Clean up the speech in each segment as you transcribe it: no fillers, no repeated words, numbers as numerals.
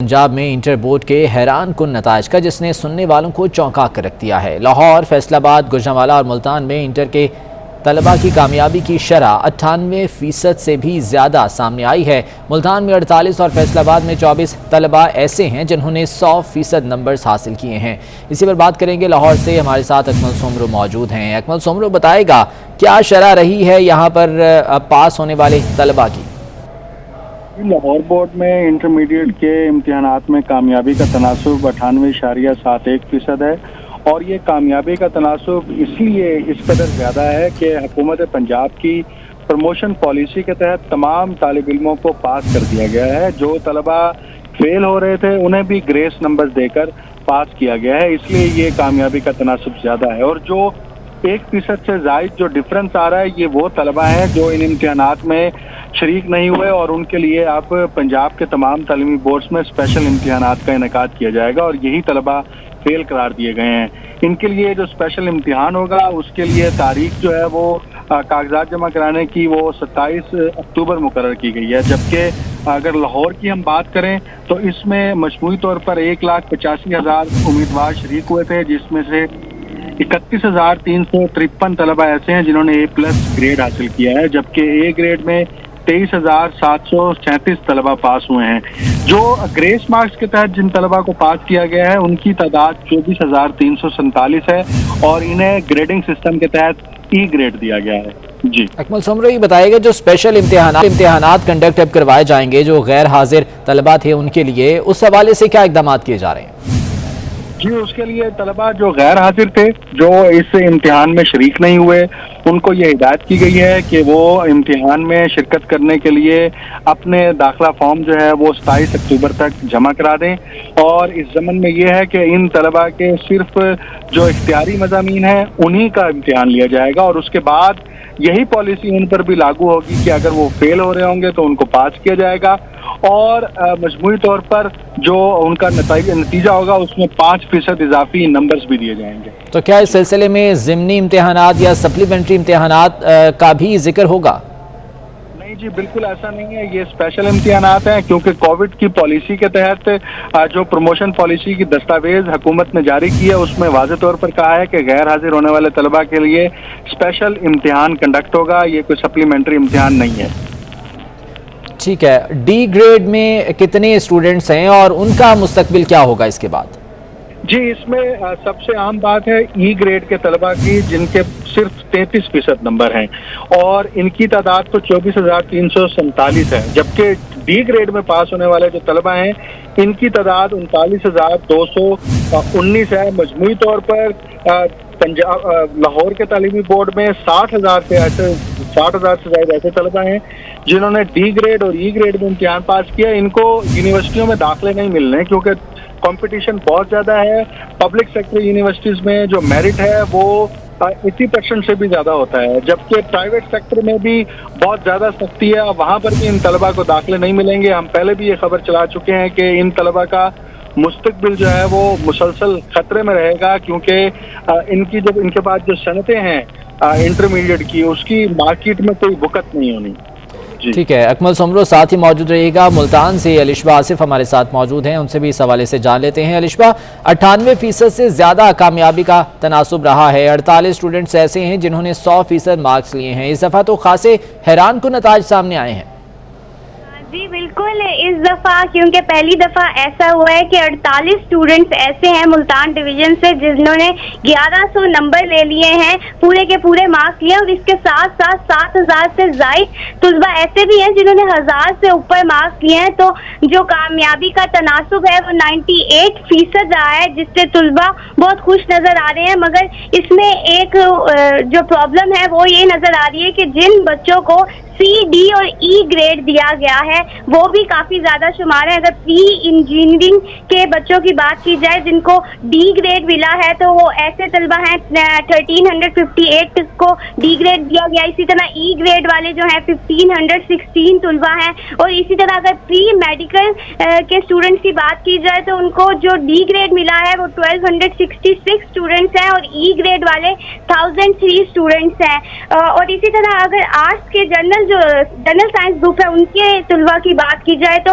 پنجاب میں inter board کے حیران کن نتائج کا جس نے سننے والوں کو چونکا کر رکھ دیا ہے۔ لاہور، فیصل آباد، گوجرانوالہ اور ملتان میں انٹر کے طلباء کی کامیابی کی شرح 98% سے بھی زیادہ سامنے آئی ہے۔ ملتان میں 48 اور فیصل آباد میں 24 طلباء ایسے ہیں جنہوں نے 100% نمبرز حاصل کیے ہیں۔ اسی پر بات کریں گے، لاہور سے ہمارے ساتھ اکمل سومرو موجود ہیں۔ اکمل سومرو بتائے گا کیا شرح رہی ہے یہاں پر پاس ہونے والے طلباء کی؟ لاہور بورڈ میں انٹرمیڈیٹ کے امتحانات میں کامیابی کا تناسب 98.71% ہے، اور یہ کامیابی کا تناسب اس لیے اس قدر زیادہ ہے کہ حکومت پنجاب کی پروموشن پالیسی کے تحت تمام طالب علموں کو پاس کر دیا گیا ہے۔ جو طلباء فیل ہو رہے تھے انہیں بھی گریس نمبر دے کر پاس کیا گیا ہے، اس لیے یہ کامیابی کا تناسب زیادہ ہے۔ اور جو 1% سے زائد جو ڈفرنس آ رہا ہے، یہ وہ طلباء ہیں جو ان امتحانات میں شریک نہیں ہوئے، اور ان کے لیے اب پنجاب کے تمام تعلیمی بورڈز میں اسپیشل امتحانات کا انعقاد کیا جائے گا، اور یہی طلباء فیل قرار دیے گئے ہیں۔ ان کے لیے جو اسپیشل امتحان ہوگا اس کے لیے تاریخ جو ہے وہ کاغذات جمع کرانے کی وہ 27 اکتوبر مقرر کی گئی ہے، جبکہ اگر لاہور کی ہم بات کریں تو اس میں مجموعی طور پر 1,85,000 امیدوار شریک ہوئے تھے، جس میں سے 31,353 طلباء ایسے ہیں جنہوں نے A+ گریڈ حاصل کیا ہے، جبکہ A گریڈ میں 23,736 طلباء پاس ہوئے ہیں۔ جو گریس مارکس کے تحت جن طلباء کو پاس کیا گیا ہے ان کی تعداد 24,347 ہے، اور انہیں گریڈنگ سسٹم کے تحت E گریڈ دیا گیا ہے۔ جی اکمل سومرو یہ بتائے گا، جو اسپیشل امتحانات کنڈکٹ اب کروائے جائیں گے جو غیر حاضر طلباء تھے ان کے لیے، اس حوالے سے کیا اقدامات کیے جا رہے ہیں؟ جی، اس کے لیے طلباء جو غیر حاضر تھے، جو اس امتحان میں شریک نہیں ہوئے، ان کو یہ ہدایت کی گئی ہے کہ وہ امتحان میں شرکت کرنے کے لیے اپنے داخلہ فارم جو ہے وہ 27 اکتوبر تک جمع کرا دیں، اور اس ضمن میں یہ ہے کہ ان طلباء کے صرف جو اختیاری مضامین ہیں انہی کا امتحان لیا جائے گا، اور اس کے بعد یہی پالیسی ان پر بھی لاگو ہوگی کہ اگر وہ فیل ہو رہے ہوں گے تو ان کو پاس کیا جائے گا، اور مجموعی طور پر جو ان کا نتیجہ ہوگا اس میں 5% اضافی نمبرز بھی دیے جائیں گے۔ تو کیا اس سلسلے میں ضمنی امتحانات یا سپلیمنٹری امتحانات کا بھی ذکر ہوگا؟ نہیں جی، بالکل ایسا نہیں ہے، یہ اسپیشل امتحانات ہیں، کیونکہ کووڈ کی پالیسی کے تحت جو پروموشن پالیسی کی دستاویز حکومت نے جاری کی ہے اس میں واضح طور پر کہا ہے کہ غیر حاضر ہونے والے طلباء کے لیے اسپیشل امتحان کنڈکٹ ہوگا، یہ کوئی سپلیمنٹری امتحان نہیں ہے۔ ٹھیک ہے، ڈی گریڈ میں کتنے اسٹوڈنٹس ہیں اور ان کا مستقبل کیا ہوگا اس کے بعد؟ جی، اس میں سب سے عام بات ہے E گریڈ کے طلباء کی، جن کے صرف 33% نمبر ہیں، اور ان کی تعداد تو 24,347 ہے، جبکہ ڈی گریڈ میں پاس ہونے والے جو طلباء ہیں ان کی تعداد 39,219 ہے۔ مجموعی طور پر لاہور کے تعلیمی بورڈ میں 60,000 سے زائد ایسے طلباء ہیں جنہوں نے ڈی گریڈ اور E گریڈ میں امتحان پاس کیا۔ ان کو یونیورسٹیوں میں داخلے نہیں ملنے کیونکہ کمپٹیشن بہت زیادہ ہے۔ پبلک سیکٹر یونیورسٹیز میں جو میرٹ ہے وہ 80% سے بھی زیادہ ہوتا ہے، جبکہ پرائیویٹ سیکٹر میں بھی بہت زیادہ سختی ہے، وہاں پر بھی ان طلباء کو داخلے نہیں ملیں گے۔ ہم پہلے بھی یہ خبر چلا چکے ہیں کہ ان طلباء کا مستقبل جو ہے وہ مسلسل خطرے میں رہے گا، کیونکہ ان کے بعد جو صنعتیں ہیں انٹرمیڈیٹ کی، اس کی مارکیٹ میں کوئی وقت نہیں ہونی۔ ٹھیک ہے، اکمل سومرو ساتھ ہی موجود رہے گا۔ ملتان سے الشبہ آصف ہمارے ساتھ موجود ہیں، ان سے بھی اس حوالے سے جان لیتے ہیں۔ الشبہ، 98% سے زیادہ کامیابی کا تناسب رہا ہے، 48 اسٹوڈنٹس ایسے ہیں جنہوں نے 100% مارکس لیے ہیں، اس دفعہ تو خاصے حیران کن نتائج سامنے آئے ہیں۔ جی بالکل، اس دفعہ کیونکہ پہلی دفعہ ایسا ہوا ہے کہ 48 اسٹوڈنٹس ایسے ہیں ملتان ڈویژن سے جنہوں نے 1100 نمبر لے لیے ہیں، پورے کے پورے مارکس لیے، اور اس کے ساتھ ساتھ 7,000 سے زائد طلباء ایسے بھی ہیں جنہوں نے 1000 سے اوپر مارکس لیے ہیں۔ تو جو کامیابی کا تناسب ہے وہ 98% رہا ہے، جس سے طلباء بہت خوش نظر آ رہے ہیں، مگر اس میں ایک جو پرابلم ہے وہ یہ نظر آ رہی ہے کہ جن بچوں کو C, D اور E گریڈ دیا گیا ہے وہ بھی کافی زیادہ شمار ہے۔ اگر پری انجینئرنگ کے بچوں کی بات کی جائے جن کو D گریڈ ملا ہے تو وہ ایسے طلبہ ہیں 1358 کو D گریڈ دیا گیا، اسی طرح E گریڈ والے جو ہیں 1516 طلبہ ہیں، اور اسی طرح اگر پری میڈیکل کے اسٹوڈنٹس کی بات کی جائے تو ان کو جو D گریڈ ملا ہے وہ 1266 اسٹوڈنٹس ہیں، اور E گریڈ والے 1003 اسٹوڈنٹس ہیں۔ اور اسی طرح اگر آرٹس کے جنرل سائنس گروپ ہے ان کے طلباء کی بات کی جائے تو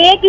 1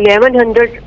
1100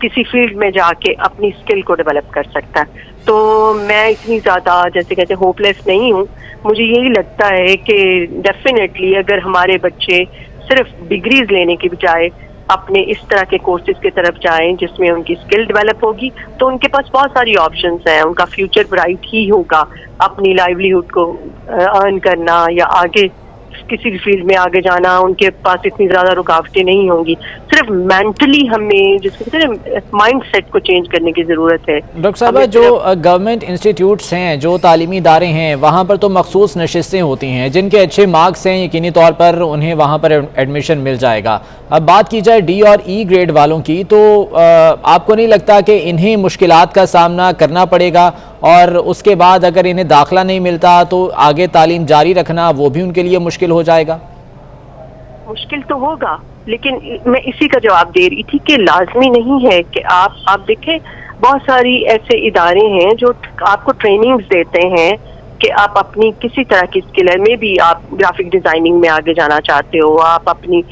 کسی فیلڈ میں جا کے اپنی اسکل کو ڈیولپ کر سکتا ہے. تو میں اتنی زیادہ جیسے کہتے ہیں ہوپ لیس نہیں ہوں. مجھے یہی لگتا ہے کہ ڈیفینیٹلی اگر ہمارے بچے صرف ڈگریز لینے کے بجائے اپنے اس طرح کے کورسز کی طرف جائیں جس میں ان کی اسکل ڈیولپ ہوگی تو ان کے پاس بہت ساری آپشنس ہیں. ان کا فیوچر برائٹ ہی ہوگا. اپنی لائیولیہڈ کو ارن کرنا یا آگے کسی بھی فیلڈ میں آگے جانا ان کے پاس اتنی زیادہ رکاوٹیں نہیں ہوں گی. صرف مینٹلی ہمیں جس کو کہتے ہیں مائنڈ سیٹ کو چینج کرنے کی ضرورت ہے. ڈاکٹر صاحبہ جو گورنمنٹ انسٹیٹیوٹس ہیں جو تعلیمی ادارے ہیں وہاں پر تو مخصوص نشستیں ہوتی ہیں جن کے اچھے مارکس ہیں یقینی طور پر انہیں وہاں پر ایڈمیشن مل جائے گا. اب بات کی جائے ڈی اور ای گریڈ والوں کی تو آپ کو نہیں لگتا کہ انہیں مشکلات کا سامنا کرنا پڑے گا اور اس کے بعد اگر انہیں داخلہ نہیں ملتا تو آگے تعلیم جاری رکھنا وہ بھی ان کے لیے مشکل ہو جائے گا؟ مشکل تو ہوگا لیکن میں اسی کا جواب دے رہی تھی کہ لازمی نہیں ہے کہ آپ دیکھیں بہت ساری ایسے ادارے ہیں جو آپ کو ٹریننگز دیتے ہیں کہ آپ اپنی کسی طرح کی اسکل ہے میں بھی آپ گرافک ڈیزائننگ میں آگے جانا چاہتے ہو, آپ اپنی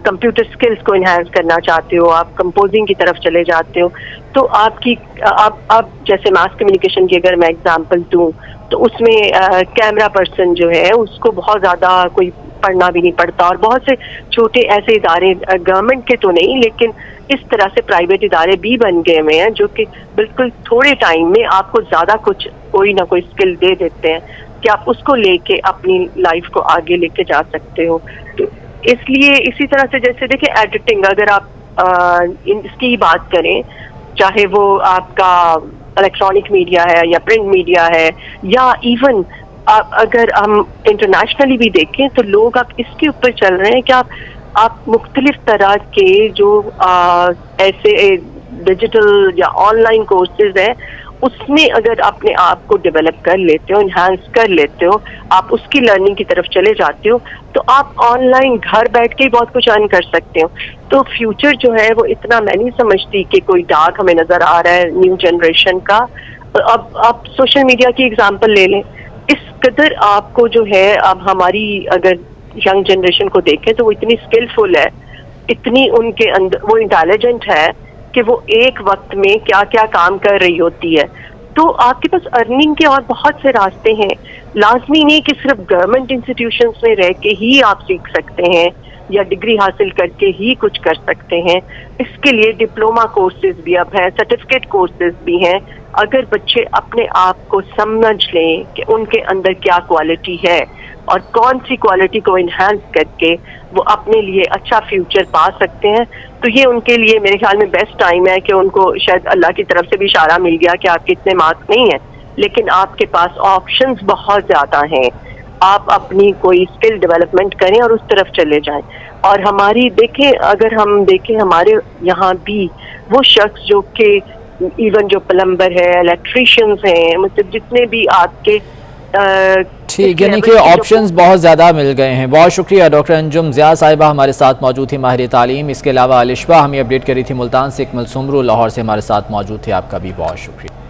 کمپیوٹر اسکلز کو انہینس کرنا چاہتے ہو, آپ کمپوزنگ کی طرف چلے جاتے ہو تو آپ جیسے ماس کمیونیکیشن کی اگر میں اگزامپل دوں تو اس میں کیمرہ پرسن جو ہے اس کو بہت زیادہ کوئی پڑھنا بھی نہیں پڑتا اور بہت سے چھوٹے ایسے ادارے گورنمنٹ کے تو نہیں لیکن اس طرح سے پرائیویٹ ادارے بھی بن گئے ہوئے ہیں جو کہ بالکل تھوڑے ٹائم میں آپ کو زیادہ کچھ کوئی نہ کوئی اسکل دے دیتے ہیں کہ آپ اس کو لے کے اپنی لائف کو آگے لے کے جا سکتے ہو. تو اس لیے اسی طرح سے جیسے دیکھیں ایڈیٹنگ اگر آپ اس کی بات کریں چاہے وہ آپ کا الیکٹرانک میڈیا ہے یا پرنٹ میڈیا ہے یا ایون اگر ہم انٹرنیشنلی بھی دیکھیں تو لوگ آپ اس کے اوپر چل رہے ہیں کہ آپ مختلف طرح کے جو ایسے ڈیجیٹل یا آن لائن کورسز ہیں اس میں اگر اپنے آپ کو ڈیولپ کر لیتے ہو انہانس کر لیتے ہو آپ اس کی لرننگ کی طرف چلے جاتے ہو تو آپ آن لائن گھر بیٹھ کے ہی بہت کچھ ارن کر سکتے ہو. تو فیوچر جو ہے وہ اتنا میں نہیں سمجھتی کہ کوئی ڈارک ہمیں نظر آ رہا ہے نیو جنریشن کا. اب آپ سوشل میڈیا کی اگزامپل لے لیں اس قدر آپ کو جو ہے اب ہماری اگر ینگ جنریشن کو دیکھیں تو وہ اتنی اسکلفل ہے اتنی ان کے اندر وہ انٹیلیجنٹ ہے کہ وہ ایک وقت میں کیا کیا کام کر رہی ہوتی ہے. تو آپ کے پاس ارننگ کے اور بہت سے راستے ہیں. لازمی نہیں کہ صرف گورنمنٹ انسٹیٹیوشنس میں رہ کے ہی آپ سیکھ سکتے ہیں یا ڈگری حاصل کر کے ہی کچھ کر سکتے ہیں. اس کے لیے ڈپلوما کورسز بھی اب ہیں, سرٹیفکیٹ کورسز بھی ہیں. اگر بچے اپنے آپ کو سمجھ لیں کہ ان کے اندر کیا کوالٹی ہے اور کون سی کوالٹی کو انہانس کر کے وہ اپنے لیے اچھا فیوچر پا سکتے ہیں تو یہ ان کے لیے میرے خیال میں بیسٹ ٹائم ہے کہ ان کو شاید اللہ کی طرف سے بھی اشارہ مل گیا کہ آپ کے اتنے مارکس نہیں ہیں لیکن آپ کے پاس آپشنز بہت زیادہ ہیں. آپ اپنی کوئی اسکل ڈیولپمنٹ کریں اور اس طرف چلے جائیں. اور ہماری دیکھیں اگر ہم دیکھیں ہمارے یہاں بھی وہ شخص جو کہ ایون جو پلمبر ہے الیکٹریشینز ہیں مطلب جتنے بھی آپ کے ٹھیک یعنی کہ آپشنز بہت زیادہ مل گئے ہیں. بہت شکریہ ڈاکٹر انجم ضیاء صاحبہ ہمارے ساتھ موجود تھی ماہر تعلیم. اس کے علاوہ الشبہ ہمیں اپڈیٹ کری تھی ملتان سے. اکمل سمرو لاہور سے ہمارے ساتھ موجود تھے. آپ کا بھی بہت شکریہ.